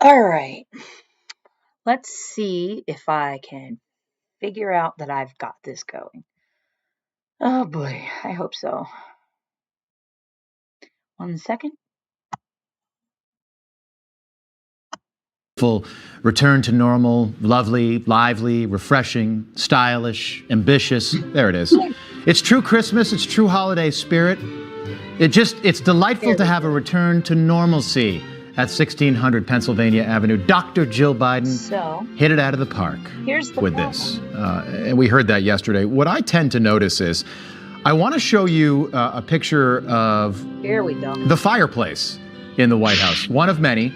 All right. Let's see if I can figure out that I've got this going. Oh boy, I hope so. 1 second. Full return to normal, lovely, lively, refreshing, stylish, ambitious. There it is. It's true Christmas, it's true holiday spirit. It's delightful to have a return to normalcy at 1600 Pennsylvania Avenue. Dr. Jill Biden hit it out of the park with this. And we heard that yesterday. What I tend to notice is I want to show you a picture of the fireplace in the White House, one of many.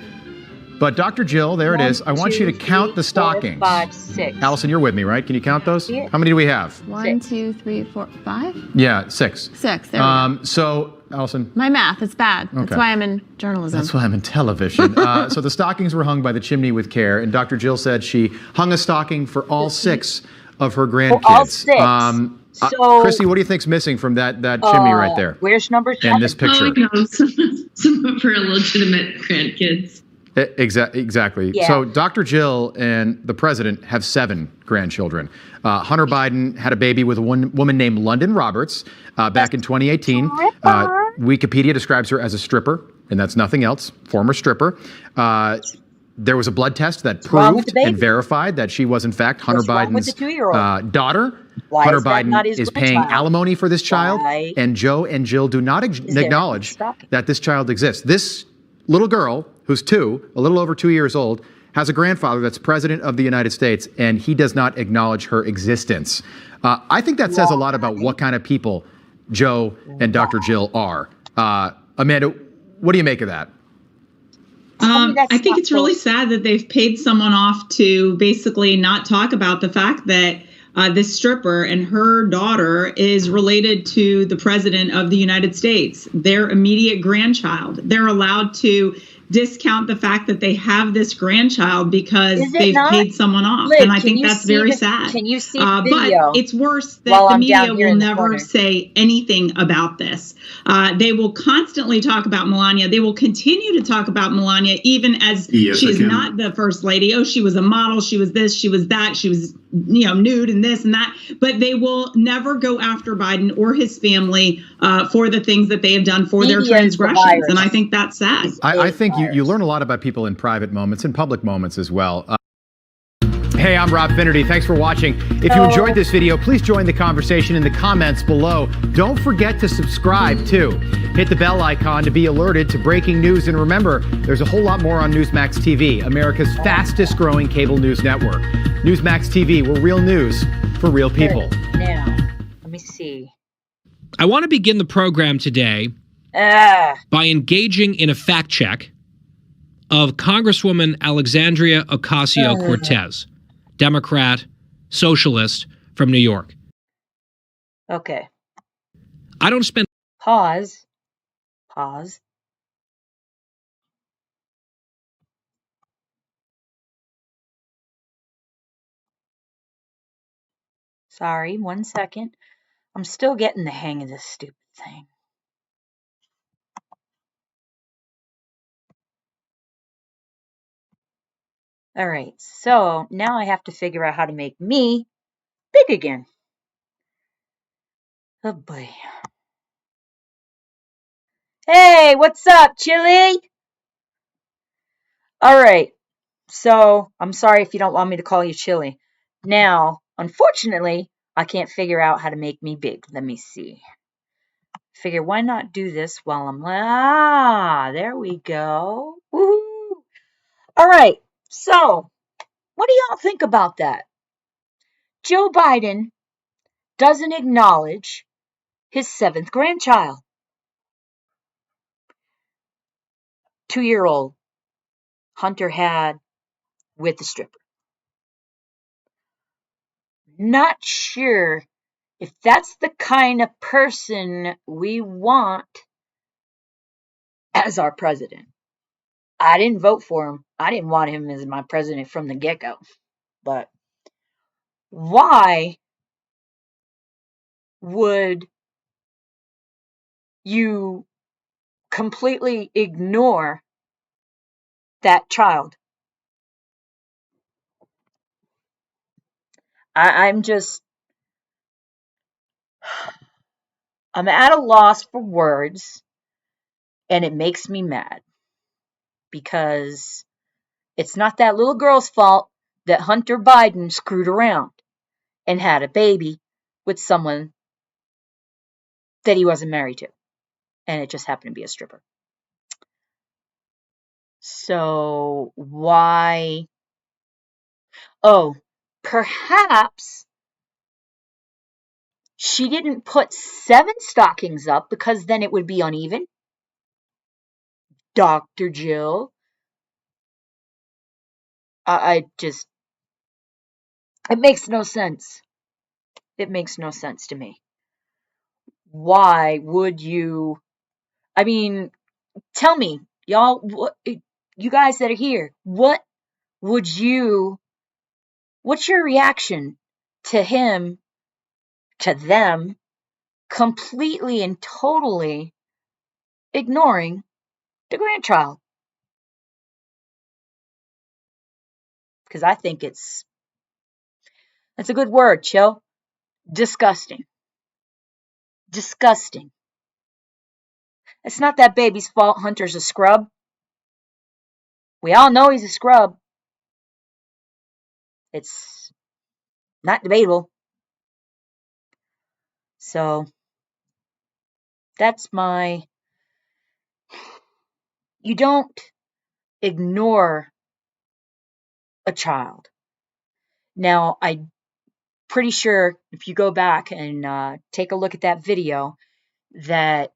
But Dr. Jill, there it is. I want you to count the stockings. 5, 6. Allison, you're with me, right? Can you count those? How many do we have? 1, 2, 3, 4, 5? Yeah, 6. 6. There we go. So, Allison. My math is bad. Okay. That's why I'm in journalism. That's why I'm in television. So the stockings were hung by the chimney with care, and Dr. Jill said she hung a stocking for all 6 of her grandkids. For all 6. So, Christy, what do you think's missing from that chimney right there? Where's number 7? And this picture. Some of her legitimate grandkids. Exactly. Yeah. So Dr. Jill and the president have 7 grandchildren. Hunter Biden had a baby with a woman named London Roberts back in 2018. Wikipedia describes her as a stripper, and that's nothing else, former stripper. There was a blood test that proved and verified that she was, in fact, Hunter Biden's daughter. Hunter Biden is paying alimony for this child, and Joe and Jill do not acknowledge that this child exists. This little girl, who's 2, a little over 2 years old, has a grandfather that's president of the United States, and he does not acknowledge her existence. I think that says a lot about what kind of people Joe and Dr. Jill are. Amanda, what do you make of that? I think it's really sad that they've paid someone off to basically not talk about the fact that this stripper and her daughter is related to the president of the United States, their immediate grandchild. They're allowed to discount the fact that they have this grandchild because they've paid someone off. Liz, and I think that's very sad. Can you see the video? But it's worse that the media will never say anything about this. They will constantly talk about Melania. They will continue to talk about Melania, even as she's not the first lady. Oh, she was a model. She was this. She was that. She was, nude and this and that. But they will never go after Biden or his family for the things that they have done for their transgressions. And I think that's sad. I think you learn a lot about people in private moments and public moments as well. Hey, I'm Rob Finnerty. Thanks for watching. If you enjoyed this video, please join the conversation in the comments below. Don't forget to subscribe, too. Hit the bell icon to be alerted to breaking news. And remember, there's a whole lot more on Newsmax TV, America's fastest growing cable news network. Newsmax TV, where real news for real people. Now, let me see. I want to begin the program today by engaging in a fact check of Congresswoman Alexandria Ocasio-Cortez, Democrat, socialist from New York. Okay. I don't spend... Pause. Sorry, 1 second. I'm still getting the hang of this stupid thing. All right, so now I have to figure out how to make me big again. Oh boy. Hey, what's up, Chili? All right, so I'm sorry if you don't want me to call you Chili. Now, unfortunately, I can't figure out how to make me big. Let me see. Figure why not do this while I'm... there we go. Woohoo! All right. So, what do y'all think about that? Joe Biden doesn't acknowledge his 7th grandchild. 2-year-old Hunter had with the stripper. Not sure if that's the kind of person we want as our president. I didn't vote for him. I didn't want him as my president from the get-go. But why would you completely ignore that child I'm at a loss for words, and it makes me mad because it's not that little girl's fault that Hunter Biden screwed around and had a baby with someone that he wasn't married to, and it just happened to be a stripper. So why? Oh, perhaps she didn't put 7 stockings up because then it would be uneven. Dr. Jill. I just, it makes no sense. It makes no sense to me. Why would you, I mean, tell me, y'all, you guys that are here, what's your reaction to them, completely and totally ignoring the grandchild? Because I think that's a good word, Chill. Disgusting. Disgusting. It's not that baby's fault Hunter's a scrub. We all know he's a scrub. It's not debatable. So, that's you don't ignore a child. Now, I'm pretty sure if you go back and take a look at that video, that,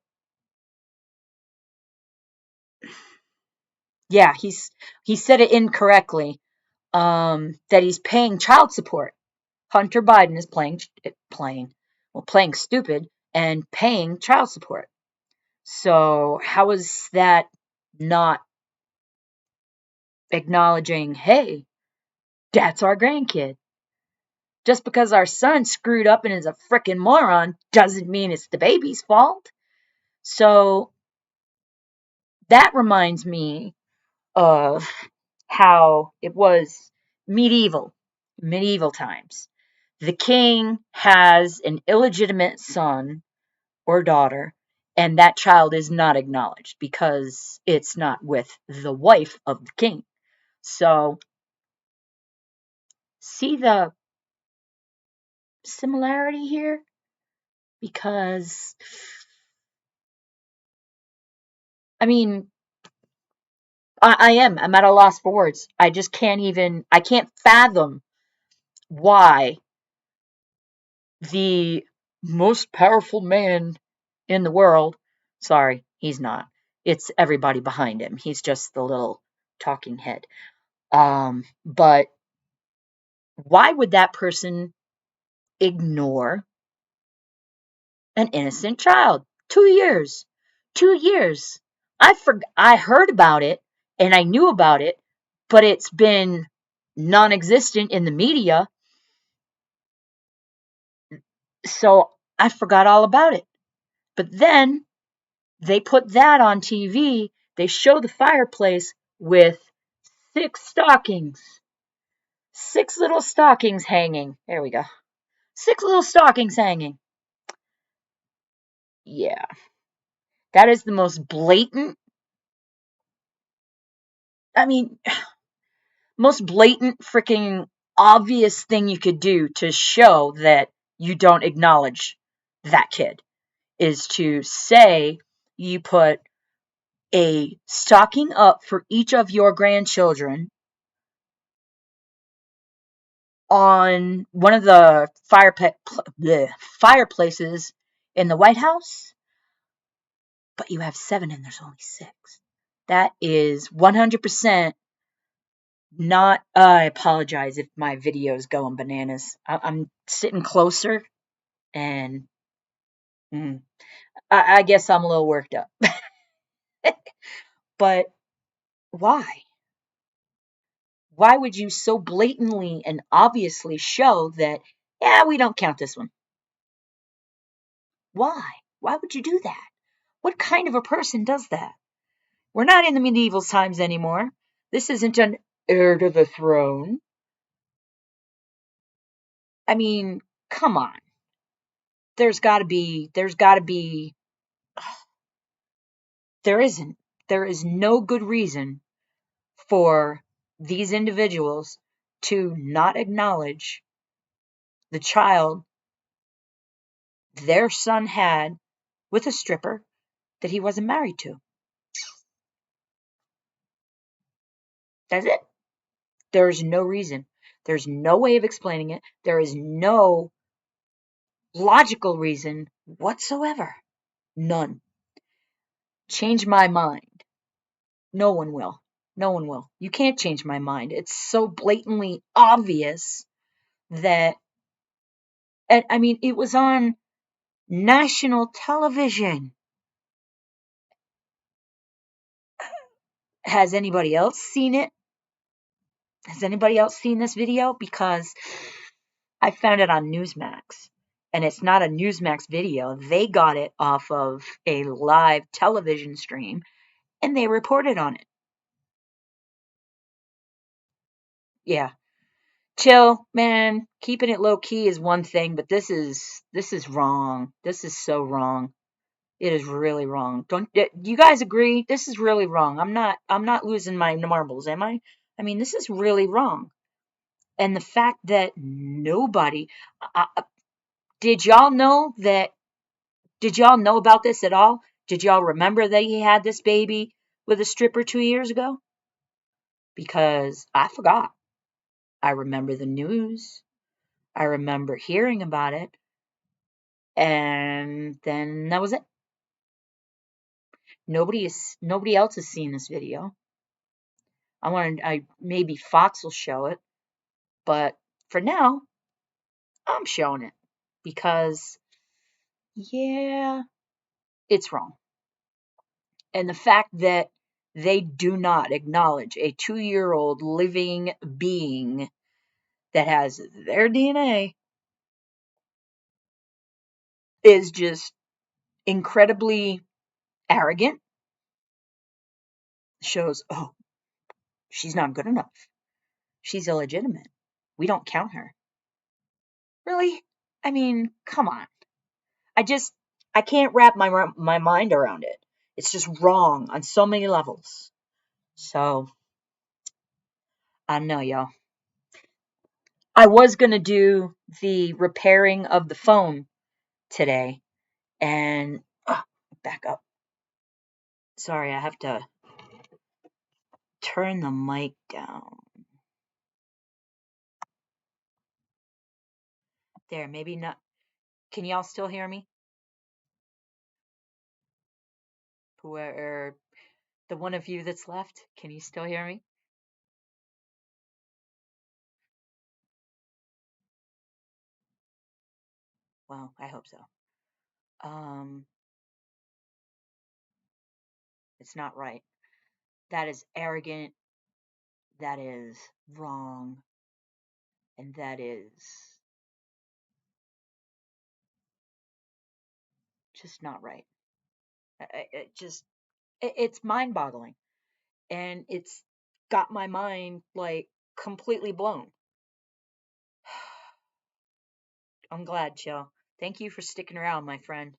yeah, he said it incorrectly, that he's paying child support. Hunter Biden is playing stupid and paying child support. So how is that not acknowledging, hey, that's our grandkid? Just because our son screwed up and is a frickin' moron doesn't mean it's the baby's fault. So that reminds me of how it was medieval times. The king has an illegitimate son or daughter, and that child is not acknowledged because it's not with the wife of the king. So, see the similarity here? Because, I mean, I'm at a loss for words. I just I can't fathom why the most powerful man in the world, sorry, he's not. It's everybody behind him. He's just the little talking head. But why would that person ignore an innocent child? 2 years. 2 years. I heard about it and I knew about it, but it's been non-existent in the media. So I forgot all about it. But then they put that on TV. They show the fireplace with 6 stockings. 6 little stockings hanging. There we go. 6 little stockings hanging. Yeah. That is the most blatant, I mean, most blatant freaking obvious thing you could do to show that you don't acknowledge that kid is to say you put a stocking up for each of your grandchildren on one of the fireplaces in the White House, but you have 7 and there's only 6. That is 100% not. I apologize if my video is going bananas. I'm sitting closer, and I guess I'm a little worked up. But why? Why would you so blatantly and obviously show that, yeah, we don't count this one? Why? Why would you do that? What kind of a person does that? We're not in the medieval times anymore. This isn't an heir to the throne. I mean, come on. There is no good reason for these individuals to not acknowledge the child their son had with a stripper that he wasn't married to. That's it. There's no reason. There's no way of explaining it. There is no logical reason whatsoever. None. Change my mind. No one will. No one will. You can't change my mind. It's so blatantly obvious that, and I mean, it was on national television. Has anybody else seen it? Has anybody else seen this video? Because I found it on Newsmax. And it's not a Newsmax video. They got it off of a live television stream and they reported on it. Yeah. Chill, man. Keeping it low key is one thing, but this is wrong. This is so wrong. It is really wrong. Do you guys agree? This is really wrong. I'm not losing my marbles, am I? I mean, this is really wrong. And the fact that nobody did y'all know about this at all? Did y'all remember that he had this baby with a stripper 2 years ago? Because I forgot. I remember the news. I remember hearing about it. And then that was it. Nobody else has seen this video. Maybe Fox will show it, but for now, I'm showing it because, yeah, it's wrong. And the fact that they do not acknowledge a 2-year-old living being that has their DNA is just incredibly arrogant. Shows, oh, she's not good enough. She's illegitimate. We don't count her. Really? I mean, come on. I can't wrap my mind around it. It's just wrong on so many levels. So, I don't know, y'all. I was going to do the repairing of the phone today. And, back up. Sorry, I have to turn the mic down. There, maybe not. Can y'all still hear me? Whoever, the one of you that's left, can you still hear me? Well, I hope so. It's not right. That is arrogant. That is wrong. And that is just not right. It's mind-boggling. And it's got my mind, like, completely blown. I'm glad, Joe. Thank you for sticking around, my friend.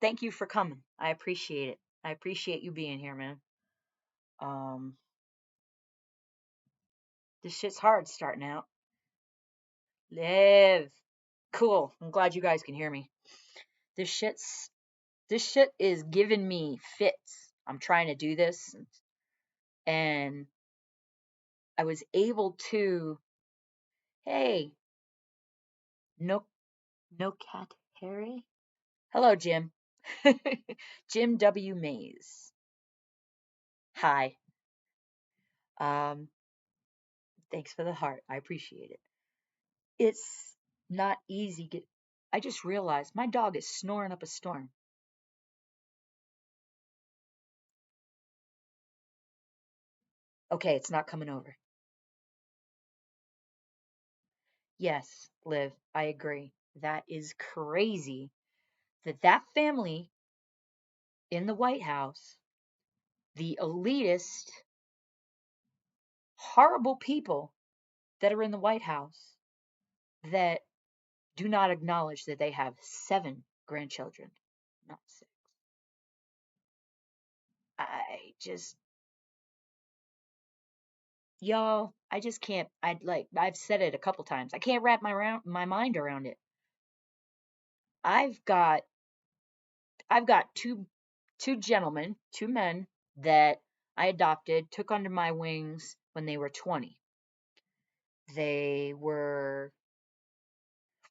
Thank you for coming. I appreciate it. I appreciate you being here, man. This shit's hard starting out. Live. Cool. I'm glad you guys can hear me. This shit is giving me fits. I'm trying to do this, and I was able to. Hey, no cat Harry. Hello, Jim. Jim W. Mays. Hi. Thanks for the heart. I appreciate it. It's not easy. I just realized my dog is snoring up a storm. Okay, it's not coming over. Yes, Liv, I agree. That is crazy that family in the White House, the elitist, horrible people that are in the White House, that do not acknowledge that they have 7 grandchildren, not 6. Y'all, I just can't. I've said it a couple times. I can't wrap my mind around it. I've got two gentlemen, 2 men that I adopted, took under my wings when they were 20. They were,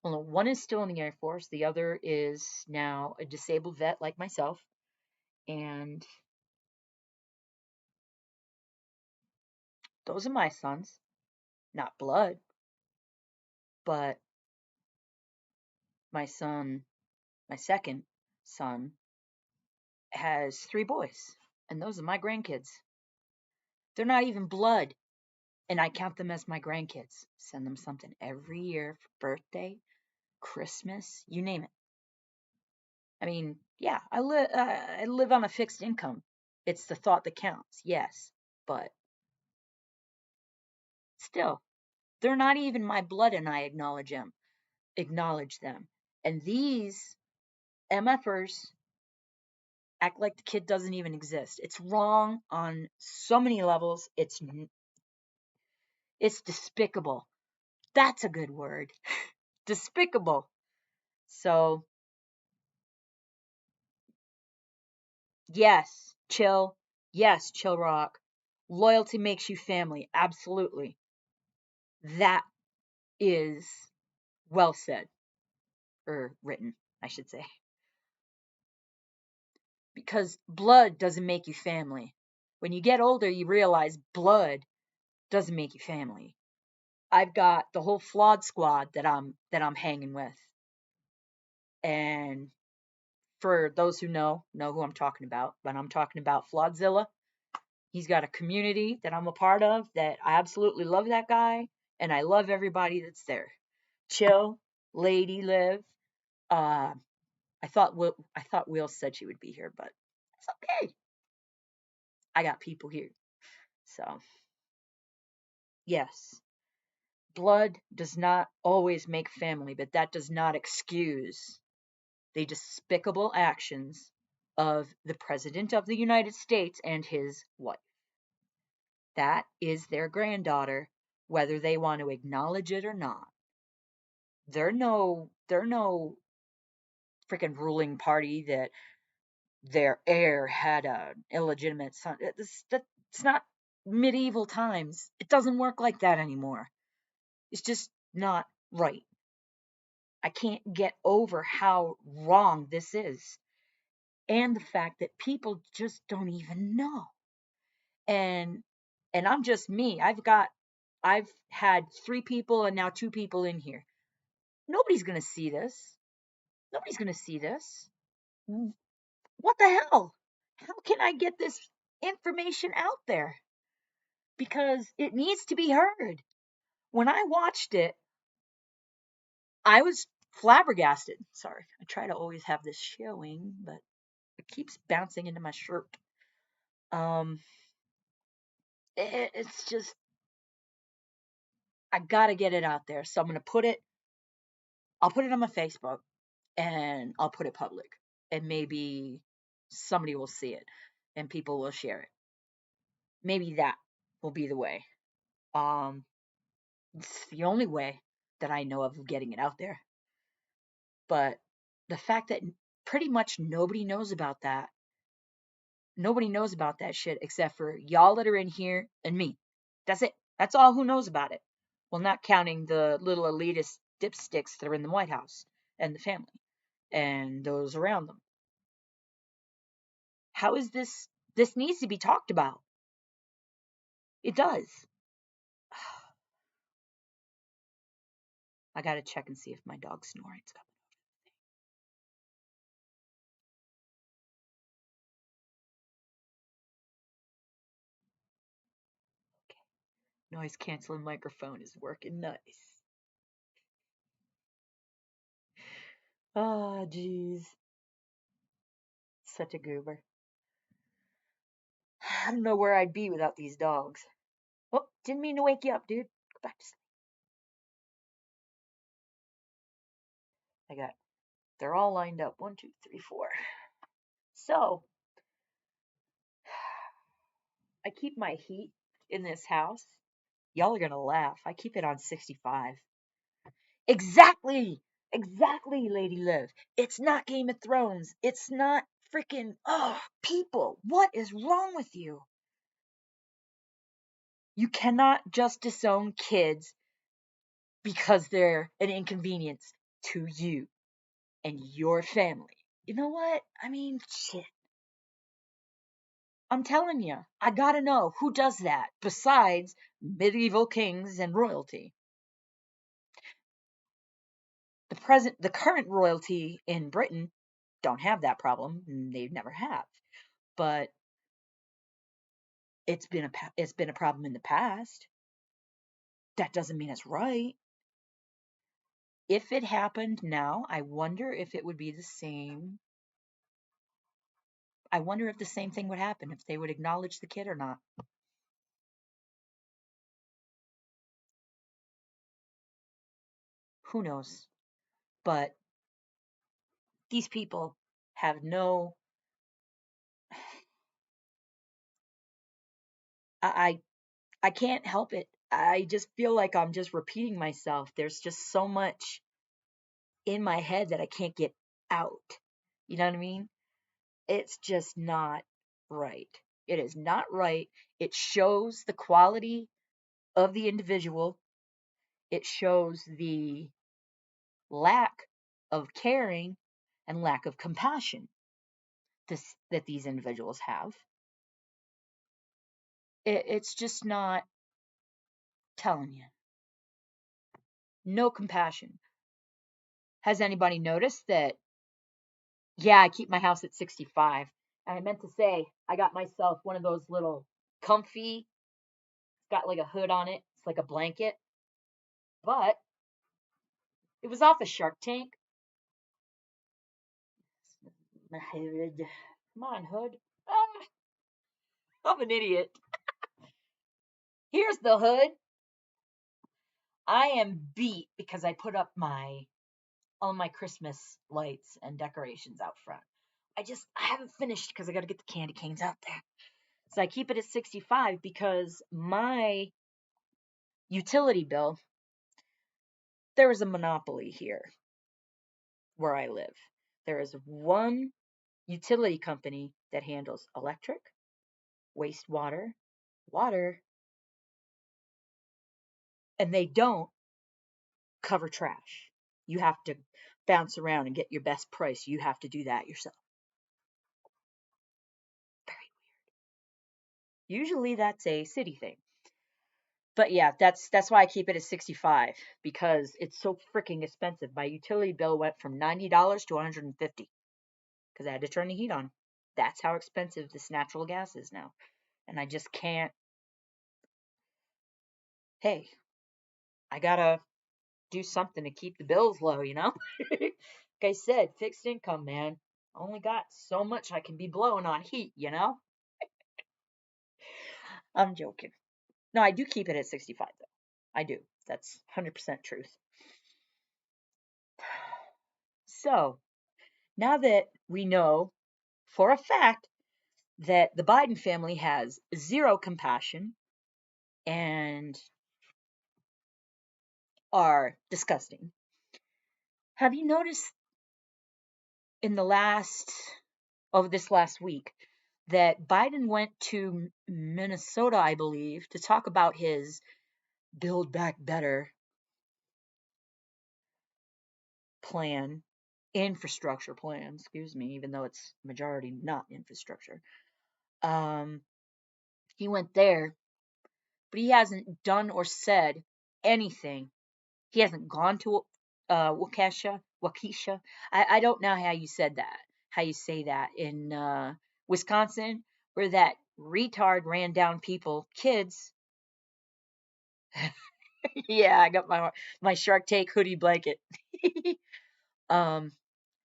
well, one is still in the Air Force, the other is now a disabled vet like myself, and those are my sons. Not blood, but my second son, has 3 boys, and those are my grandkids. They're not even blood, and I count them as my grandkids. Send them something every year for birthday, Christmas, you name it. I mean, yeah, I live on a fixed income. It's the thought that counts, yes, but still, they're not even my blood, and I acknowledge them. And these MFers act like the kid doesn't even exist. It's wrong on so many levels. It's despicable. That's a good word. Despicable. So, yes, chill. Yes, chill rock. Loyalty makes you family. Absolutely. That is well said. Or written, I should say. Because blood doesn't make you family. When you get older, you realize blood doesn't make you family. I've got the whole flawed squad that I'm hanging with. And for those who know who I'm talking about, but I'm talking about Flawedzilla. He's got a community that I'm a part of that I absolutely love that guy, and I love everybody that's there. Chill, Lady Liv. I thought Will said she would be here, but it's okay. I got people here. So, yes, blood does not always make family, but that does not excuse the despicable actions of the President of the United States and his wife. That is their granddaughter, whether they want to acknowledge it or not. They're no freaking ruling party that their heir had an illegitimate son. It's not medieval times. It doesn't work like that anymore. It's just not right. I can't get over how wrong this is. And the fact that people just don't even know. And I'm just me. I've had 3 people and now 2 people in here. Nobody's going to see this. Nobody's going to see this. What the hell? How can I get this information out there? Because it needs to be heard. When I watched it, I was flabbergasted. Sorry, I try to always have this showing, but it keeps bouncing into my shirt. It's just, I gotta get it out there. So I'm gonna I'll put it on my Facebook, and I'll put it public, and maybe somebody will see it and people will share it. Maybe that will be the way. It's the only way that I know of getting it out there. But the fact that pretty much nobody knows about that shit except for y'all that are in here and me. That's it. That's all who knows about it. Well, not counting the little elitist dipsticks that are in the White House and the family and those around them. How is this? This needs to be talked about. It does. I gotta check and see if my dog's snoring's coming. Okay. Noise canceling microphone is working nice. Oh, jeez. Such a goober. I don't know where I'd be without these dogs. Oh, didn't mean to wake you up, dude. Go back to sleep. They're all lined up. 1, 2, 3, 4. So, I keep my heat in this house. Y'all are going to laugh. I keep it on 65. Exactly! Exactly, Lady Liv. It's not Game of Thrones. It's not freaking, people. What is wrong with you? You cannot just disown kids because they're an inconvenience to you and your family. You know what? I mean, shit. I'm telling you, I gotta know who does that besides medieval kings and royalty. The current royalty in Britain don't have that problem. They never have. But it's been a problem in the past. That doesn't mean it's right. If it happened now, I wonder if it would be the same. I wonder if the same thing would happen, if they would acknowledge the kid or not. Who knows? But these people have no. I can't help it. I just feel like I'm just repeating myself. There's just so much in my head that I can't get out. You know what I mean? It's just not right. It is not right. It shows the quality of the individual. It shows the lack of caring and lack of compassion that these individuals have. It's just not, telling you. No compassion. Has anybody noticed that? Yeah, I keep my house at 65. And I meant to say, I got myself one of those little comfy, it's got like a hood on it. It's like a blanket. But it was off a Shark Tank. My hood. Come on, hood. I'm an idiot. Here's the hood. I am beat because I put up all my Christmas lights and decorations out front. I haven't finished because I got to get the candy canes out there. So I keep it at 65 because my utility bill, there is a monopoly here where I live. There is one utility company that handles electric, wastewater, water, and they don't cover trash. You have to bounce around and get your best price. You have to do that yourself. Very weird. Usually that's a city thing. But yeah, that's why I keep it at 65 because it's so freaking expensive. My utility bill went from $90 to $150 because I had to turn the heat on. That's how expensive this natural gas is now. And I just can't. Hey, I gotta do something to keep the bills low, you know? Like I said, fixed income, man. Only got so much I can be blowing on heat, you know? I'm joking. No, I do keep it at 65, though. I do. That's 100% truth. So, now that we know for a fact that the Biden family has zero compassion and are disgusting, have you noticed in this last week that Biden went to Minnesota, I believe, to talk about his Build Back Better plan, infrastructure plan, excuse me, even though it's majority not infrastructure. He went there, but he hasn't done or said anything. He hasn't gone to Waukesha. I don't know how you say that in Wisconsin, where that retard ran down kids. Yeah, I got my Shark Tank hoodie blanket.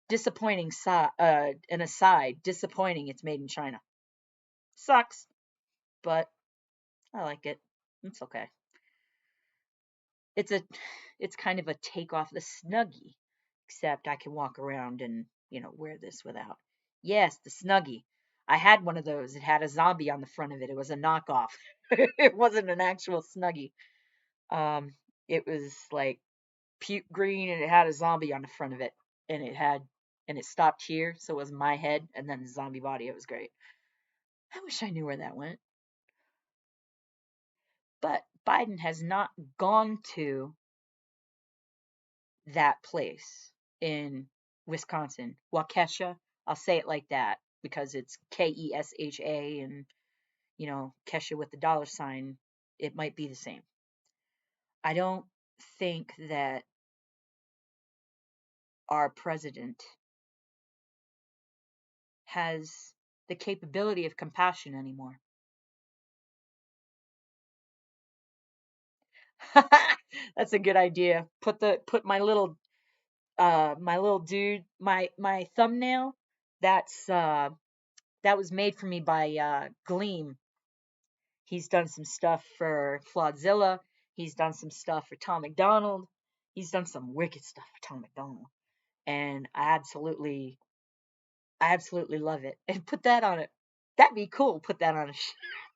Disappointing. An aside, disappointing. It's made in China. Sucks, but I like it. It's okay. It's kind of a take off the Snuggie. except I can walk around and, wear this without. Yes, the Snuggie. I had one of those. It had a zombie on the front of it. It was a knockoff. It wasn't an actual Snuggie. It was like puke green and it had a zombie on the front of it. And it stopped here, so it was my head and then the zombie body. It was great. I wish I knew where that went. But Biden has not gone to that place in Wisconsin. Waukesha. I'll say it like that because it's Kesha and, Kesha with the dollar sign. It might be the same. I don't think that our president has the capability of compassion anymore. That's a good idea. Put my little dude, my thumbnail. That was made for me by Gleam. He's done some stuff for Flawdzilla. He's done some stuff for Tom McDonald. He's done some wicked stuff for Tom McDonald, and I absolutely love it. And put that on it. That'd be cool. Put that on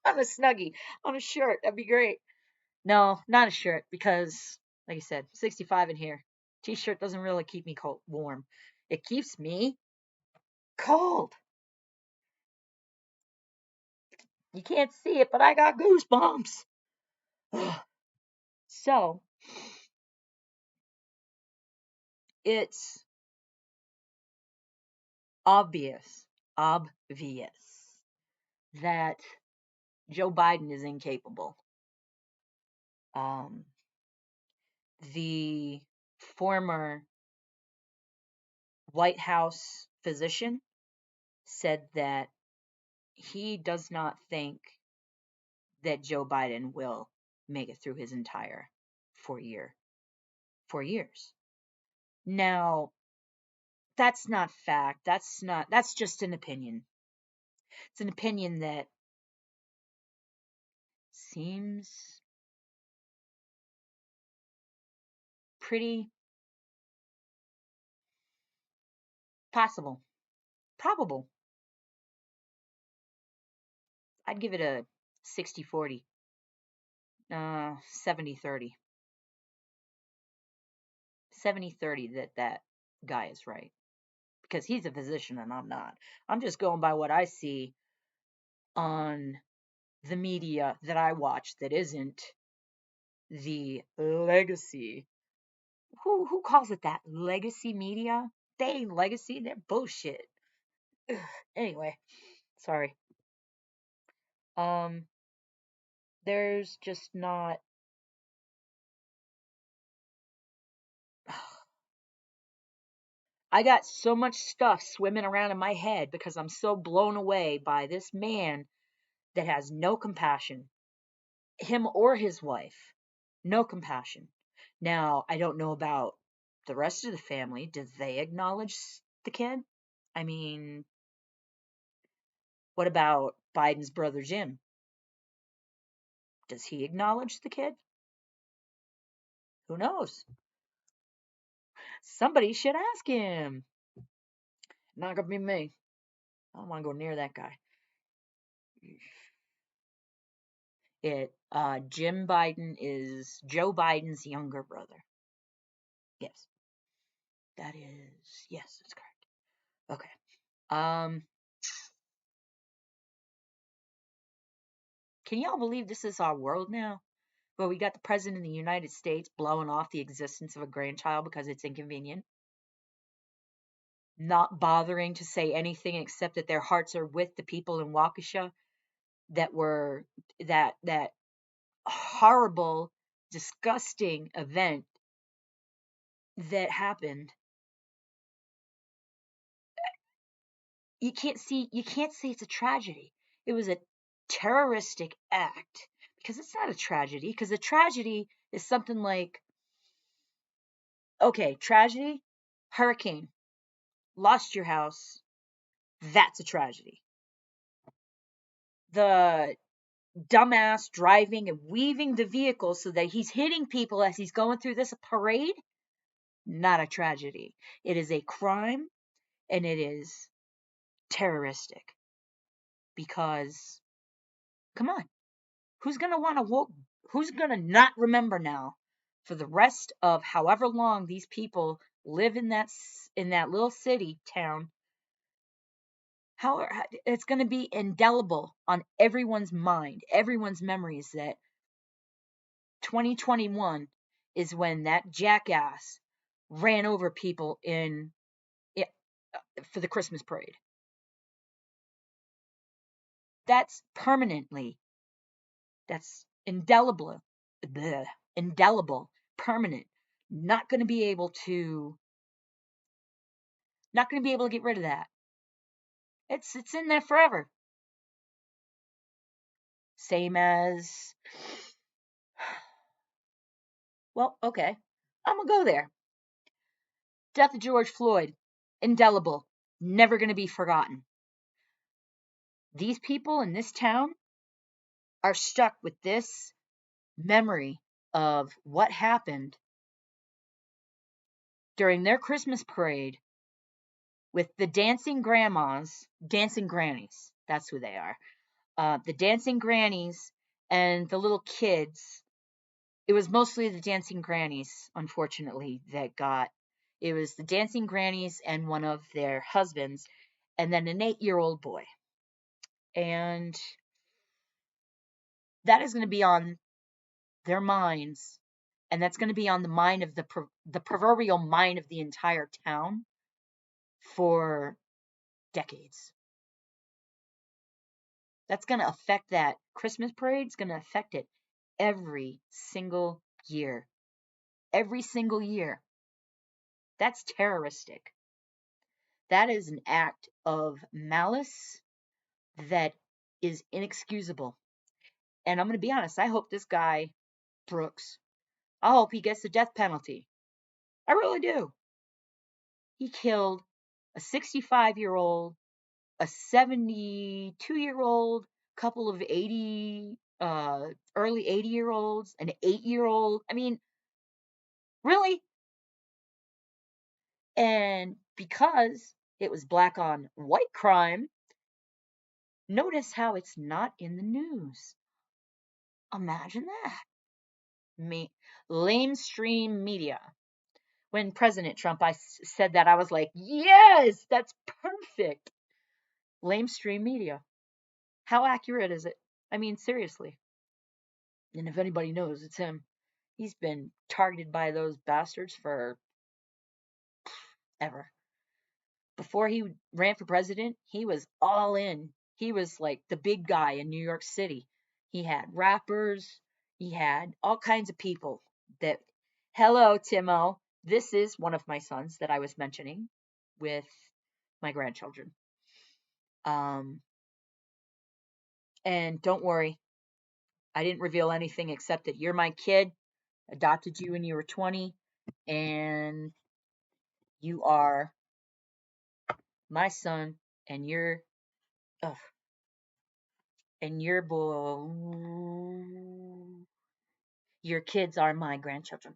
on a Snuggie, on a shirt. That'd be great. No, not a shirt because, like I said, 65 in here. T-shirt doesn't really keep me warm. It keeps me cold. You can't see it, but I got goosebumps. So, it's obvious that Joe Biden is incapable. The former White House physician said that he does not think that Joe Biden will make it through his entire 4 years. Now, that's not fact. That's just an opinion. It's an opinion that seems pretty possible. Probable. I'd give it a 60-40. 70-30. 70-30 that guy is right. Because he's a physician and I'm not. I'm just going by what I see on the media that I watch that isn't the legacy. Who calls it that? Legacy media? They ain't legacy, they're bullshit. Ugh. Anyway, sorry. There's just not I got so much stuff swimming around in my head because I'm so blown away by this man that has no compassion. Him or his wife. No compassion. Now, I don't know about the rest of the family. Do they acknowledge the kid? I mean, what about Biden's brother Jim? Does he acknowledge the kid? Who knows? Somebody should ask him. Not gonna be me. I don't want to go near that guy. Jim Biden is Joe Biden's younger brother. Yes. Yes, that's correct. Okay. Can y'all believe this is our world now? Where we got the president of the United States blowing off the existence of a grandchild because it's inconvenient. Not bothering to say anything except that their hearts are with the people in Waukesha that horrible, disgusting event that happened. You can't say it's a tragedy. It was a terroristic act because it's not a tragedy, because a tragedy is something like, okay, tragedy, hurricane, lost your house, that's a tragedy. The dumbass driving and weaving the vehicle so that he's hitting people as he's going through this parade, not a tragedy. It is a crime, and it is terroristic. Because, come on, who's going to want to who's going to not remember now for the rest of however long these people live in that little city town? How it's going to be indelible on everyone's mind, everyone's memories, that 2021 is when that jackass ran over people for the Christmas parade. That's permanently, that's indelible, permanent. Not going to be able to get rid of that. It's in there forever. Same as, well, okay, I'm gonna go there. Death of George Floyd, indelible, never going to be forgotten. These people in this town are stuck with this memory of what happened during their Christmas parade with the dancing grandmas, dancing grannies, that's who they are. The dancing grannies and the little kids. It was mostly the dancing grannies, unfortunately, that got. It was the dancing grannies and one of their husbands, and then an 8-year-old boy. And that is going to be on their minds, and that's going to be on the mind of the proverbial mind of the entire town for decades. That's going to affect that Christmas parade. It's going to affect it every single year. Every single year. That's terroristic. That is an act of malice that is inexcusable. And I'm going to be honest, I hope this guy, Brooks, I hope he gets the death penalty. I really do. He killed a 65-year-old, a 72-year-old, couple of early 80-year-olds, an 8-year-old. I mean, really? And because it was black on white crime, notice how it's not in the news. Imagine that. Lamestream media. When President Trump, said that, I was like, yes, that's perfect. Lamestream media. How accurate is it? I mean, seriously. And if anybody knows, it's him. He's been targeted by those bastards for ever. Before he ran for president, he was all in. He was like the big guy in New York City. He had rappers. He had all kinds of people that, hello, Timo. This is one of my sons that I was mentioning with my grandchildren. And don't worry, I didn't reveal anything except that you're my kid, adopted you when you were 20, and you are my son, and your kids are my grandchildren.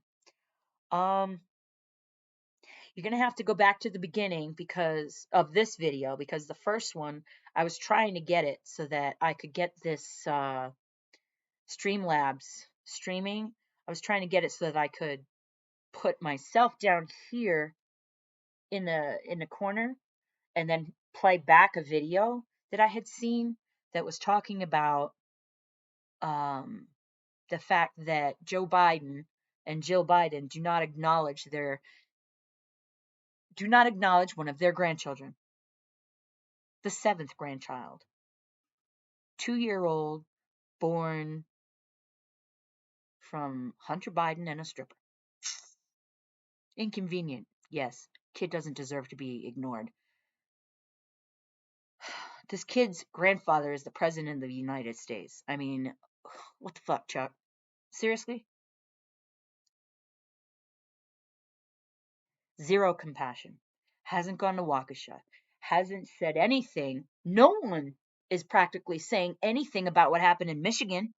You're going to have to go back to the beginning because of this video, because the first one, I was trying to get it so that I could get this Streamlabs streaming. I was trying to get it so that I could put myself down here in the corner and then play back a video that I had seen that was talking about the fact that Joe Biden and Jill Biden do not acknowledge one of their grandchildren, the 7th grandchild, 2-year-old, born from Hunter Biden and a stripper. Inconvenient, yes. Kid doesn't deserve to be ignored. This kid's grandfather is the president of the United States. I mean, what the fuck, Chuck? Seriously? Zero compassion. Hasn't gone to Waukesha. Hasn't said anything. No one is practically saying anything about what happened in Michigan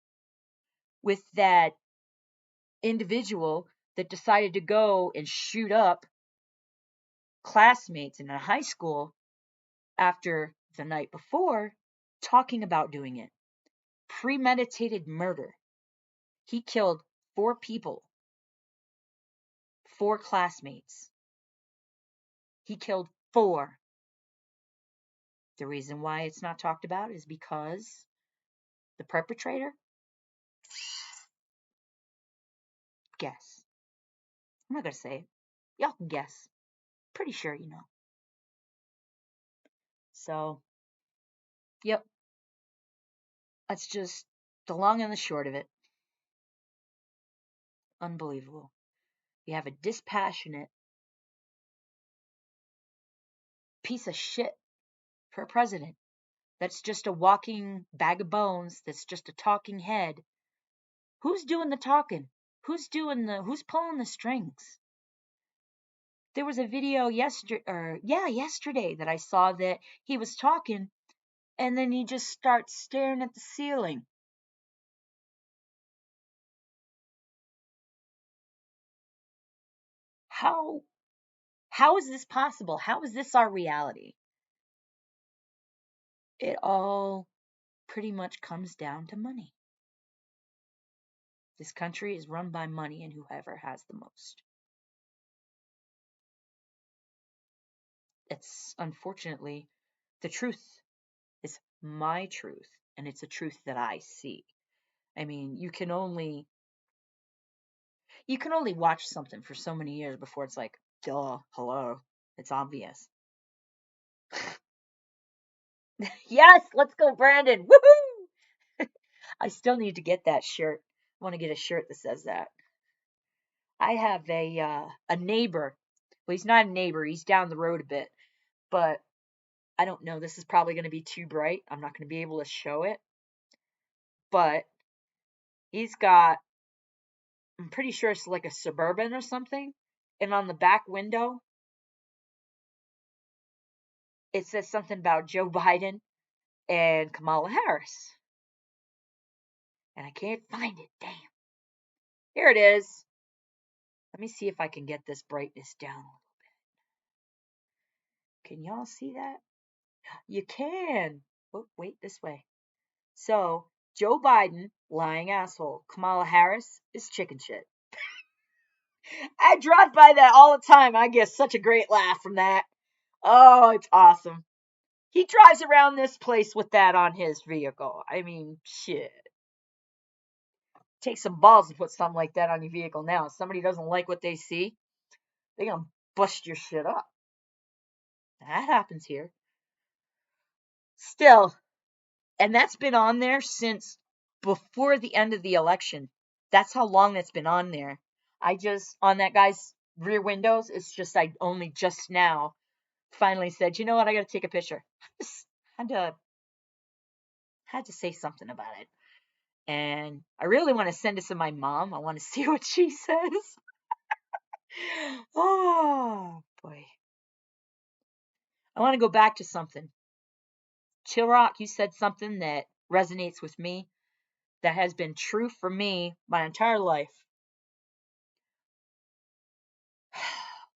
with that individual that decided to go and shoot up classmates in a high school after the night before, talking about doing it. Premeditated murder. He killed 4 people, 4 classmates. He killed 4. The reason why it's not talked about is because the perpetrator, guess. I'm not going to say it. Y'all can guess. Pretty sure you know. So, yep. That's just the long and the short of it. Unbelievable. We have a dispassionate piece of shit for a president that's just a walking bag of bones, that's just a talking head. Who's doing the talking? Who's pulling the strings? There was a video yesterday that I saw that he was talking and then he just starts staring at the ceiling. How is this possible? How is this our reality? It all pretty much comes down to money. This country is run by money and whoever has the most. It's unfortunately the truth. It's my truth, and it's a truth that I see. I mean, you can only watch something for so many years before it's like, duh, hello, it's obvious. Yes, let's go, Brandon. Woohoo! I still need to get that shirt. I want to get a shirt that says that. I have a neighbor. Well, he's not a neighbor. He's down the road a bit. But I don't know. This is probably going to be too bright. I'm not going to be able to show it. But he's got, I'm pretty sure it's like a Suburban or something. And on the back window, it says something about Joe Biden and Kamala Harris. And I can't find it. Damn. Here it is. Let me see if I can get this brightness down a little bit. Can y'all see that? You can. Oh, wait, this way. So, Joe Biden, lying asshole. Kamala Harris is chicken shit. I drive by that all the time. I get such a great laugh from that. Oh, it's awesome. He drives around this place with that on his vehicle. I mean, shit. Take some balls to put something like that on your vehicle now. If somebody doesn't like what they see, they're going to bust your shit up. That happens here. Still, and that's been on there since before the end of the election. That's how long that's been on there. On that guy's rear windows, it's just I only just now finally said, you know what, I got to take a picture. Had to say something about it. And I really want to send it to my mom. I want to see what she says. Oh, boy. I want to go back to something. Chill Rock, you said something that resonates with me, that has been true for me my entire life.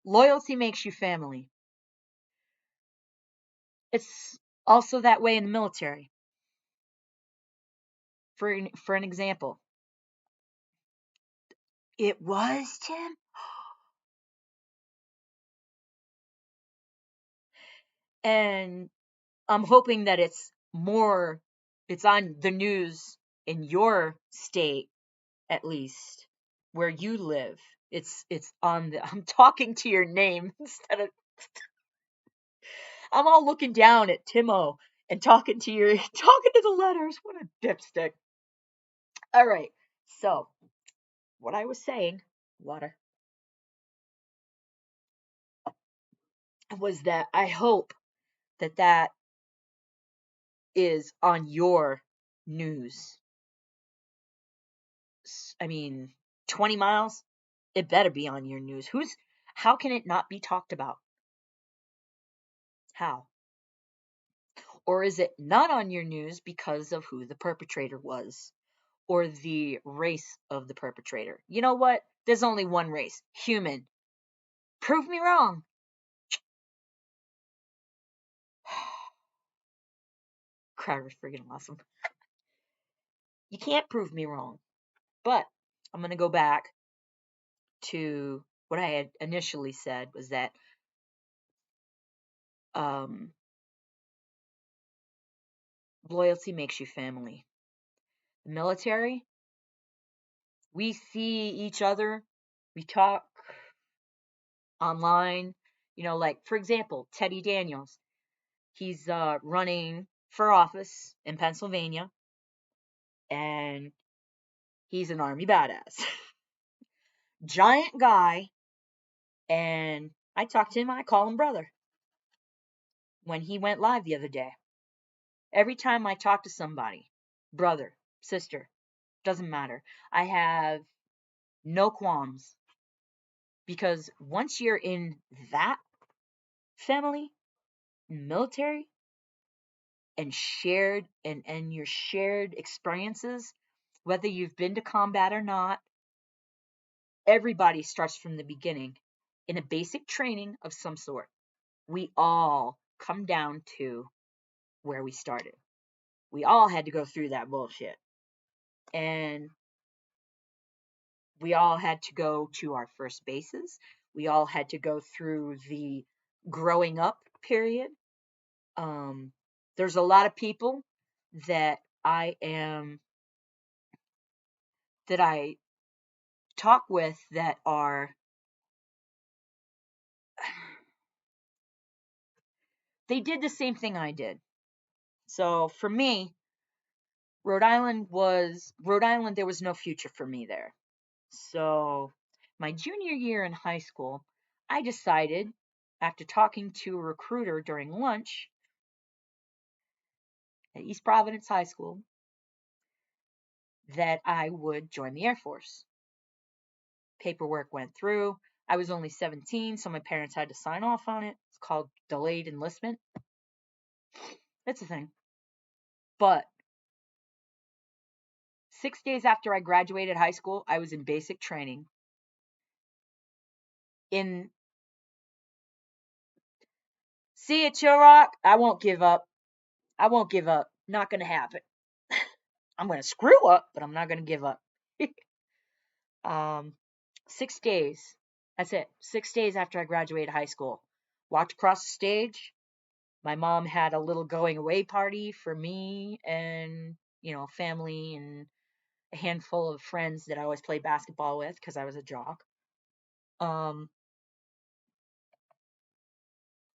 Loyalty makes you family. It's also that way in the military. For an example, it was Tim. And I'm hoping that it's on the news in your state, at least where you live. It's on I'm talking to your name instead of I'm all looking down at Timo and talking to the letters. What a dipstick. All right. So, what I was saying, water, was that I hope that is on your news. I mean, 20 miles, it better be on your news. How can it not be talked about? How? Or is it not on your news because of who the perpetrator was? or the race of the perpetrator. You know what? There's only one race, human. Prove me wrong. Crowd was freaking awesome. You can't prove me wrong. But I'm going to go back to what I had initially said was that loyalty makes you family. The military, we see each other, we talk online, like, for example, Teddy Daniels. He's running for office in Pennsylvania, and he's an Army badass. Giant guy, and I talk to him, I call him brother. When he went live the other day, every time I talk to somebody, brother, sister, doesn't matter. I have no qualms, because once you're in that family, military, and shared and your shared experiences, whether you've been to combat or not, everybody starts from the beginning in a basic training of some sort. We all come down to where we started. We all had to go through that bullshit. And we all had to go to our first bases. We all had to go through the growing up period. There's a lot of people that I talk with that they did the same thing I did. So for me, Rhode Island, there was no future for me there. So my junior year in high school, I decided, after talking to a recruiter during lunch at East Providence High School, that I would join the Air Force. Paperwork went through. I was only 17, so my parents had to sign off on it. It's called delayed enlistment. It's a thing. But 6 days after I graduated high school, I was in basic training. See it, Chill Rock? I won't give up. Not going to happen. I'm going to screw up, but I'm not going to give up. 6 days. That's it. 6 days after I graduated high school. Walked across the stage. My mom had a little going away party for me and, family and a handful of friends that I always played basketball with because I was a jock. And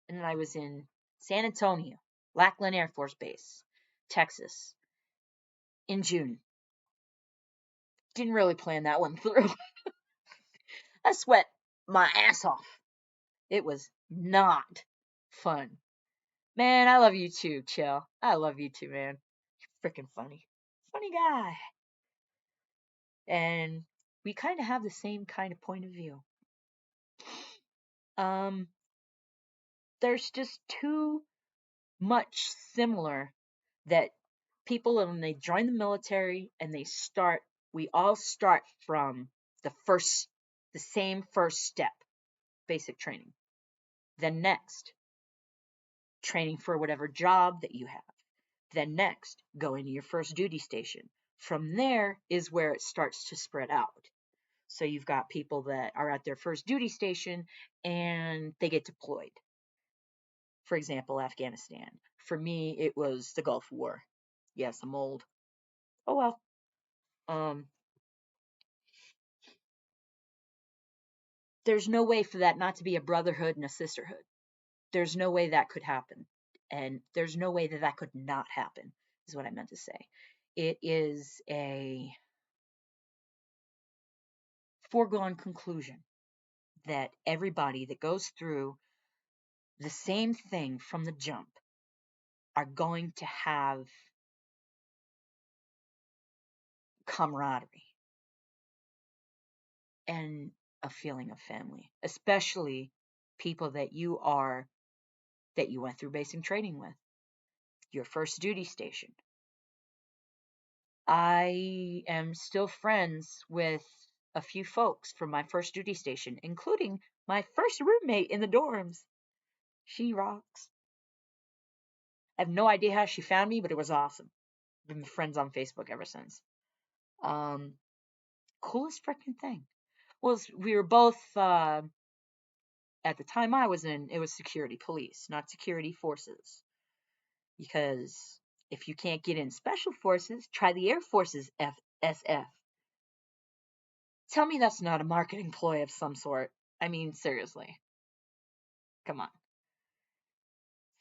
then I was in San Antonio, Lackland Air Force Base, Texas, in June. Didn't really plan that one through. I sweat my ass off. It was not fun. Man, I love you too, Chill. I love you too, man. You're freaking funny. Funny guy. And we kind of have the same kind of point of view. There's just too much similar that people, when they join the military and we all start from the same first step, basic training. Then next, training for whatever job that you have. Then next, going to your first duty station. From there is where it starts to spread out. So you've got people that are at their first duty station and they get deployed. For example, Afghanistan. For me, it was the Gulf War. Yes, I'm old. Oh well. There's no way for that not to be a brotherhood and a sisterhood. There's no way that could happen. And there's no way that could not happen, is what I meant to say. It is a foregone conclusion that everybody that goes through the same thing from the jump are going to have camaraderie and a feeling of family, especially people that you went through basic training with, your first duty station. I am still friends with a few folks from my first duty station, including my first roommate in the dorms. She rocks. I have no idea how she found me, but it was awesome. Been friends on Facebook ever since. Coolest freaking thing. Well, we were both, at the time I was in, it was security police, not security forces. Because if you can't get in special forces, try the Air Force's FSF. Tell me that's not a marketing ploy of some sort. I mean, seriously. Come on.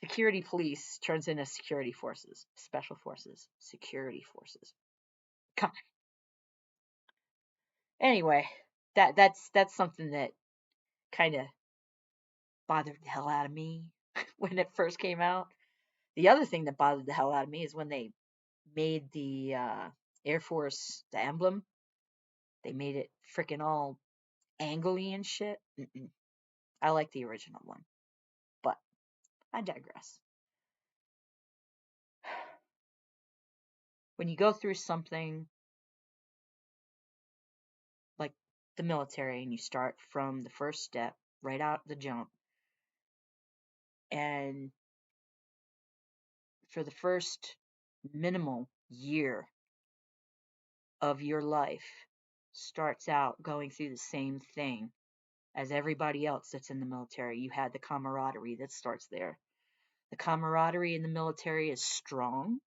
Security police turns into security forces, special forces, security forces. Come on. Anyway, that's something that kind of bothered the hell out of me when it first came out. The other thing that bothered the hell out of me is when they made the Air Force, the emblem, they made it freaking all angly and shit. I like the original one, but I digress. When you go through something like the military and you start from the first step, right out the jump, and for the first minimal year of your life starts out going through the same thing as everybody else that's in the military. You had the camaraderie that starts there. The camaraderie in the military is strong.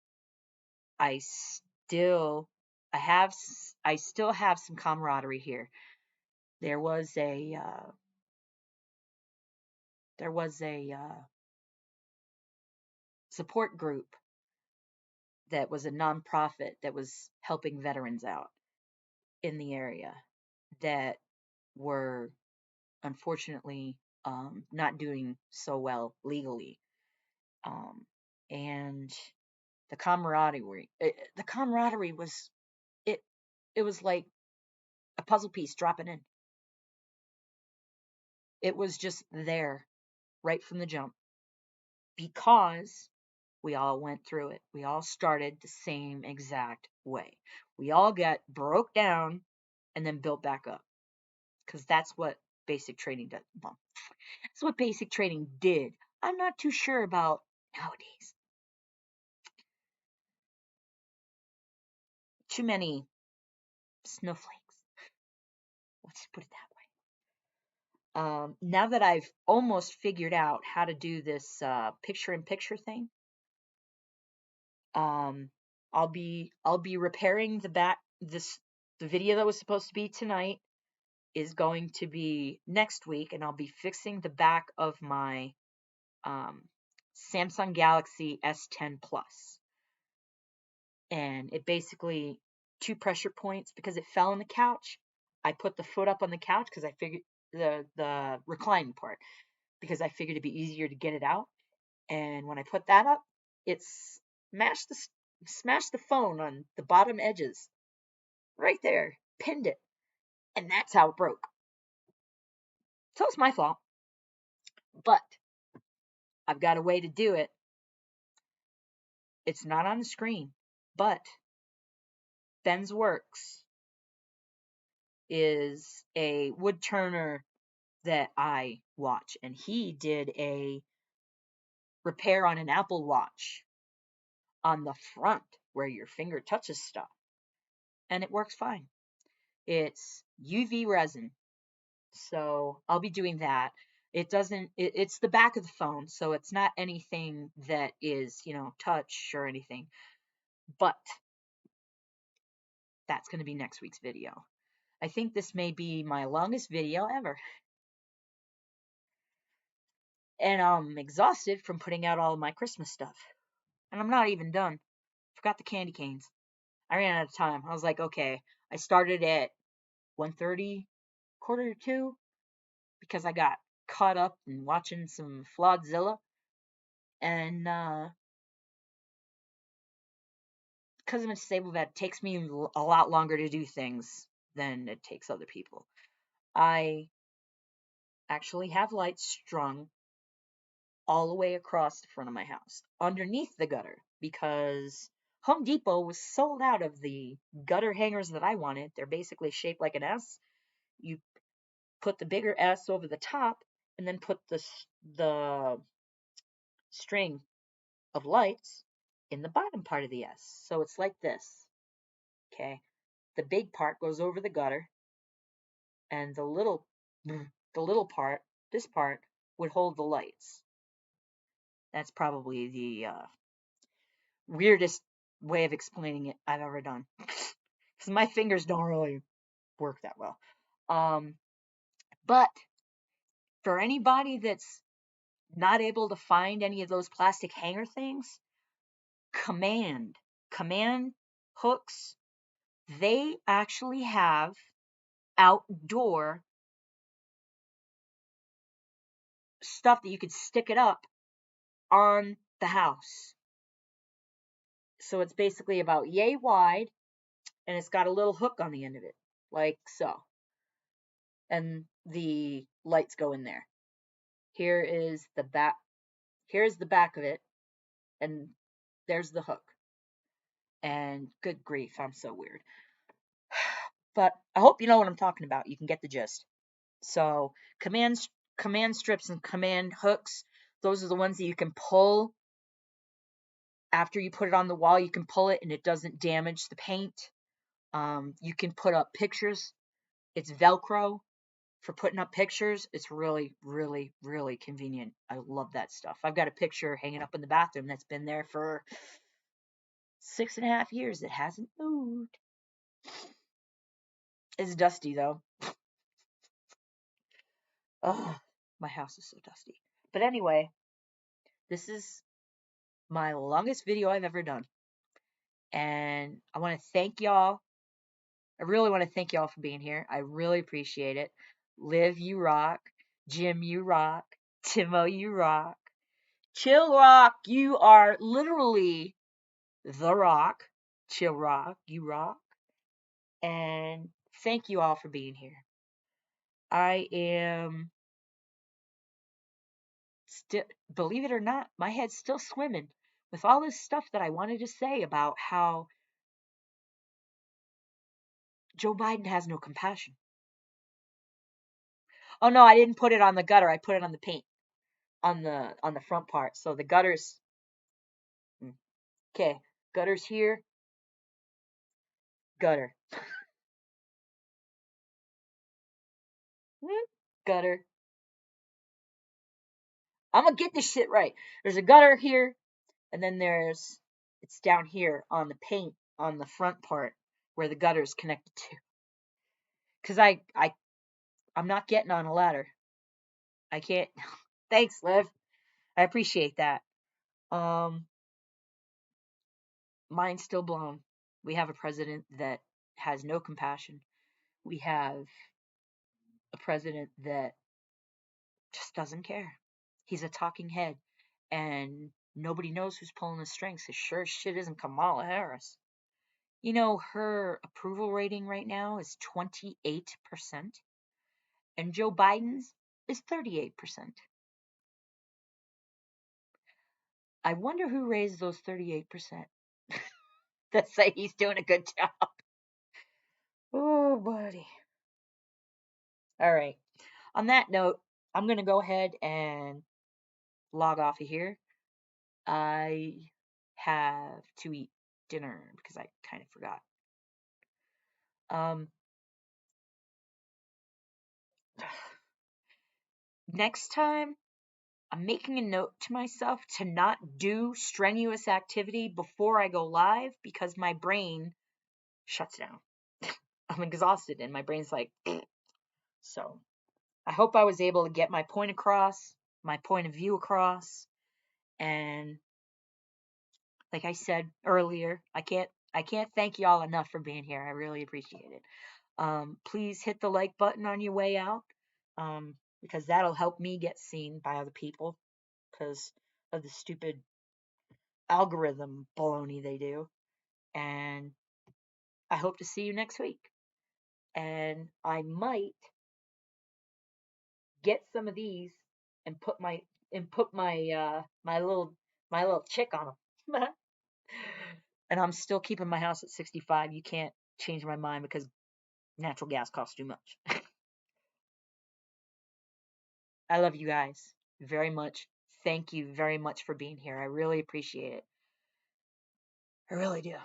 I still have some camaraderie here. There was a support group that was a nonprofit that was helping veterans out in the area that were unfortunately not doing so well legally. And the camaraderie was it. It was like a puzzle piece dropping in. It was just there, right from the jump, because we all went through it. We all started the same exact way. We all got broke down and then built back up, because that's what basic training does. Well, that's what basic training did. I'm not too sure about nowadays. Too many snowflakes. Let's put it that way. Now that I've almost figured out how to do this picture-in-picture thing, I'll be repairing the video that was supposed to be tonight is going to be next week, and I'll be fixing the back of my Samsung Galaxy S10 Plus. And it basically, 2 pressure points, because it fell on the couch. I put the foot up on the couch because I figured the reclining part, because I figured it'd be easier to get it out. And when I put that up, it smashed the phone on the bottom edges, right there, pinned it, and that's how it broke. So it's my fault, but I've got a way to do it. It's not on the screen, but Ben's Works is a wood turner that I watch, and he did a repair on an Apple Watch on the front where your finger touches stuff, and it works fine. It's UV resin, so I'll be doing that. It's the back of the phone, so it's not anything that is, touch or anything, but that's going to be next week's video. I think this may be my longest video ever. And I'm exhausted from putting out all of my Christmas stuff. And I'm not even done. Forgot the candy canes. I ran out of time. I was like, okay. I started at 1:30, 1:45, because I got caught up in watching some Flawedzilla. And because I'm a disabled vet, it takes me a lot longer to do things than it takes other people. I actually have lights strung all the way across the front of my house, underneath the gutter, because Home Depot was sold out of the gutter hangers that I wanted. They're basically shaped like an S. You put the bigger S over the top and then put the string of lights in the bottom part of the S. So it's like this. Okay. The big part goes over the gutter, and the little part, this part, would hold the lights. That's probably the weirdest way of explaining it I've ever done. Because my fingers don't really work that well. But for anybody that's not able to find any of those plastic hanger things, command hooks, they actually have outdoor stuff that you could stick it up on the house. So it's basically about yay wide, and it's got a little hook on the end of it, like so. And the lights go in there. Here is the back. Here's the back of it, and there's the hook. And good grief, I'm so weird. But I hope you know what I'm talking about. You can get the gist. So command strips and command hooks, those are the ones that you can pull after you put it on the wall. You can pull it and it doesn't damage the paint. You can put up pictures. It's Velcro for putting up pictures. It's really, really, really convenient. I love that stuff. I've got a picture hanging up in the bathroom that's been there for 6.5 years. It hasn't moved. It's dusty though. Oh, my house is so dusty. But anyway, this is my longest video I've ever done. And I want to thank y'all. I really want to thank y'all for being here. I really appreciate it. Liv, you rock. Jim, you rock. Timo, you rock. Chill Rock, you are literally the rock. Chill Rock, you rock. And thank you all for being here. I am still, believe it or not, my head's still swimming with all this stuff that I wanted to say about how Joe Biden has no compassion. Oh no, I didn't put it on the gutter. I put it on the paint on the front part. So the gutters. Okay, gutters here. Gutter. Gutter. I'm gonna get this shit right. There's a gutter here, and then it's down here on the paint on the front part where the gutter is connected to. Cause I'm not getting on a ladder. I can't. Thanks, Liv. I appreciate that. Mind's still blown. We have a president that has no compassion. We have a president that just doesn't care. He's a talking head, and nobody knows who's pulling the strings. It sure as shit isn't Kamala Harris. You know, her approval rating right now is 28%, and Joe Biden's is 38%. I wonder who raised those 38% that say he's doing a good job. Oh, buddy. All right. On that note, I'm going to go ahead and log off of here. I have to eat dinner because I kind of forgot. Next time, I'm making a note to myself to not do strenuous activity before I go live because my brain shuts down. I'm exhausted and my brain's like, so I hope I was able to get my point across, my point of view across. And like I said earlier, I can't thank y'all enough for being here. I really appreciate it. Please hit the like button on your way out, because that'll help me get seen by other people because of the stupid algorithm baloney they do. And I hope to see you next week. And I might get some of these and put my my little chick on them. and I'm still keeping my house at 65. You can't change my mind because natural gas costs too much. I love you guys very much. Thank you very much for being here. I really appreciate it. I really do.